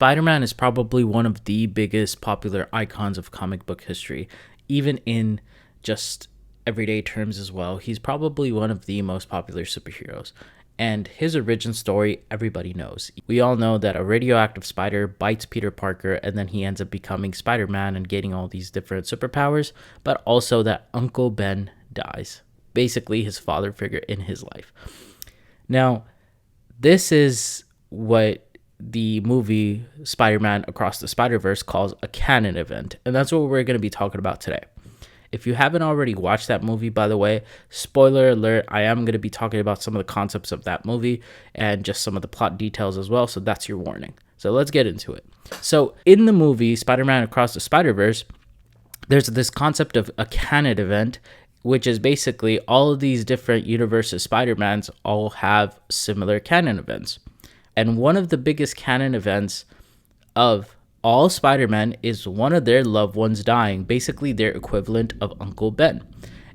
Spider-Man is probably one of the biggest popular icons of comic book history, even in just everyday terms as well. He's probably one of the most popular superheroes. And his origin story, everybody knows. We all know that a radioactive spider bites Peter Parker, and then he ends up becoming Spider-Man and getting all these different superpowers, but also that Uncle Ben dies, basically his father figure in his life. Now, this is what the movie Spider-Man Across the Spider-Verse calls a canon event, and that's what we're going to be talking about today. If you haven't already watched that movie, by the way, spoiler alert, I am going to be talking about some of the concepts of that movie and just some of the plot details as well, so that's your warning. So let's get into it. So in the movie Spider-Man Across the Spider-Verse, there's this concept of a canon event, which is basically all of these different universes Spider-Mans all have similar canon events. And one of the biggest canon events of all Spider-Man is one of their loved ones dying, basically their equivalent of Uncle Ben.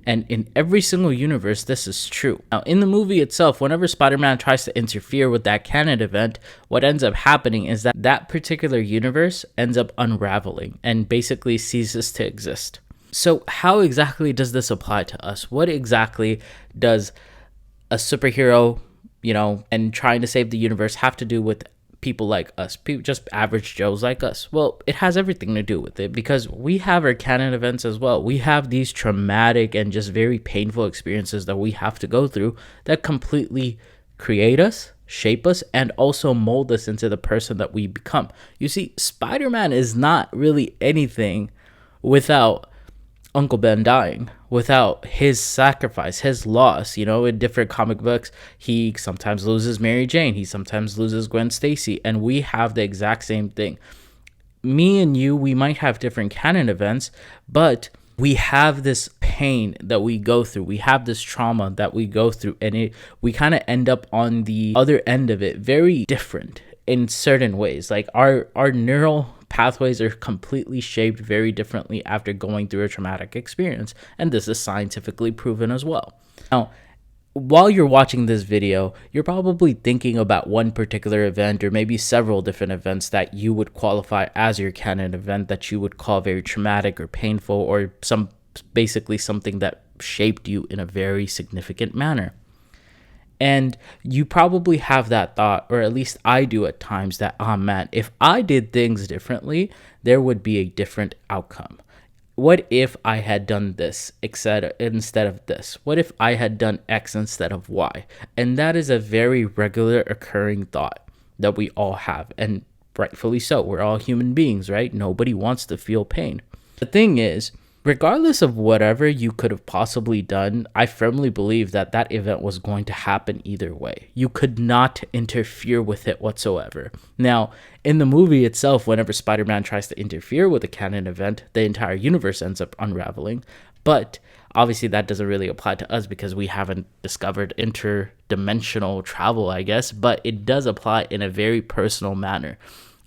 And in every single universe, this is true. Now, in the movie itself, whenever Spider-Man tries to interfere with that canon event, what ends up happening is that that particular universe ends up unraveling and basically ceases to exist. So how exactly does this apply to us? What exactly does a superhero, and trying to save the universe have to do with people like us, just average Joes like us? Well, it has everything to do with it, because we have our canon events as well. We have these traumatic and just very painful experiences that we have to go through that completely create us, shape us, and also mold us into the person that we become. You see, Spider-Man is not really anything without Uncle Ben dying, without his sacrifice, his loss. In different comic books, he sometimes loses Mary Jane, he sometimes loses Gwen Stacy, and we have the exact same thing. Me and you, we might have different canon events, but we have this pain that we go through. We have this trauma that we go through, and we kind of end up on the other end of it very different in certain ways. Like our neural pathways are completely shaped very differently after going through a traumatic experience, and this is scientifically proven as well. Now, while you're watching this video, you're probably thinking about one particular event or maybe several different events that you would qualify as your canon event, that you would call very traumatic or painful, or basically something that shaped you in a very significant manner. And you probably have that thought, or at least I do at times, that, oh man, if I did things differently, there would be a different outcome. What if I had done this instead of this? What if I had done X instead of Y? And that is a very regular occurring thought that we all have, and rightfully so. We're all human beings, right? Nobody wants to feel pain. The thing is, regardless of whatever you could have possibly done, I firmly believe that that event was going to happen either way. You could not interfere with it whatsoever. Now, in the movie itself, whenever Spider-Man tries to interfere with a canon event, the entire universe ends up unraveling. But obviously that doesn't really apply to us because we haven't discovered interdimensional travel, I guess. But it does apply in a very personal manner.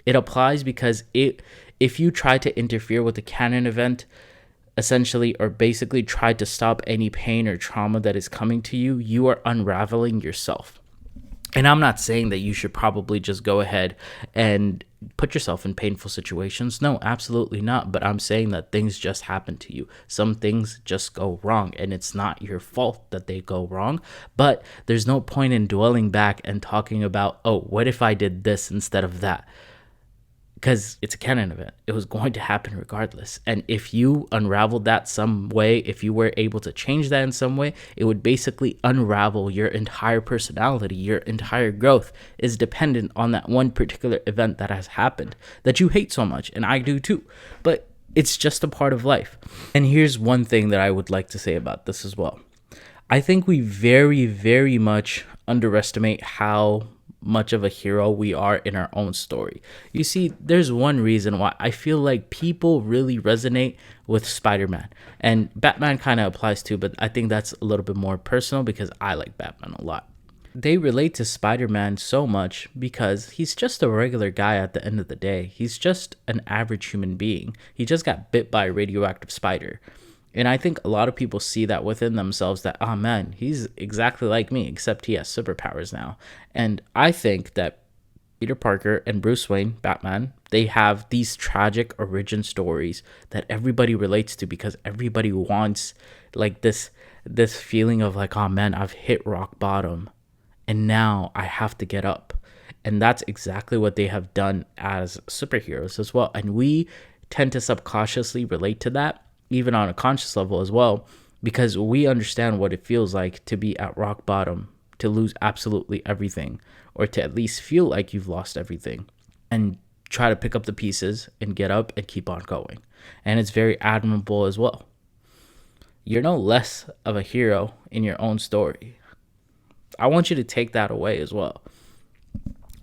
It applies because if you try to interfere with a canon event, essentially, or basically try to stop any pain or trauma that is coming to you, you are unraveling yourself. And I'm not saying that you should probably just go ahead and put yourself in painful situations. No, absolutely not. But I'm saying that things just happen to you. Some things just go wrong, and it's not your fault that they go wrong. But there's no point in dwelling back and talking about, oh, what if I did this instead of that? Because it's a canon event. It was going to happen regardless. And if you unraveled that some way, if you were able to change that in some way, it would basically unravel your entire personality. Your entire growth is dependent on that one particular event that has happened that you hate so much. And I do too. But it's just a part of life. And here's one thing that I would like to say about this as well. I think we very, very much underestimate how much of a hero we are in our own story. You see, there's one reason why I feel like people really resonate with Spider-Man, and Batman kind of applies too, but I think that's a little bit more personal because I like Batman a lot. They relate to Spider-Man so much because he's just a regular guy at the end of the day. He's just an average human being. He just got bit by a radioactive spider. And I think a lot of people see that within themselves, that, oh man, he's exactly like me, except he has superpowers now. And I think that Peter Parker and Bruce Wayne, Batman, they have these tragic origin stories that everybody relates to because everybody wants like this feeling of like, oh man, I've hit rock bottom and now I have to get up. And that's exactly what they have done as superheroes as well. And we tend to subconsciously relate to that, even on a conscious level as well, because we understand what it feels like to be at rock bottom, to lose absolutely everything, or to at least feel like you've lost everything, and try to pick up the pieces and get up and keep on going. And it's very admirable as well. You're no less of a hero in your own story. I want you to take that away as well.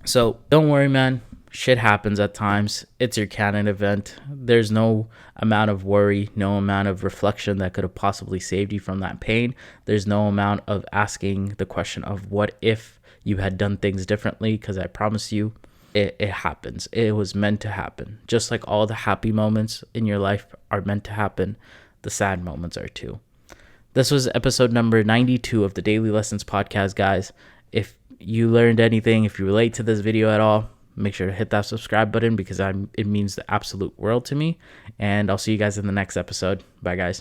So don't worry, man. Shit happens at times. It's your Canon event. There's no amount of worry, no amount of reflection that could have possibly saved you from that pain. There's no amount of asking the question of what if you had done things differently, because I promise you, it happens. It was meant to happen. Just like all the happy moments in your life are meant to happen, the sad moments are too. This was episode number 92 of the Daily Lessons podcast, guys. If you learned anything, if you relate to this video at all, make sure to hit that subscribe button because it means the absolute world to me. And I'll see you guys in the next episode. Bye, guys.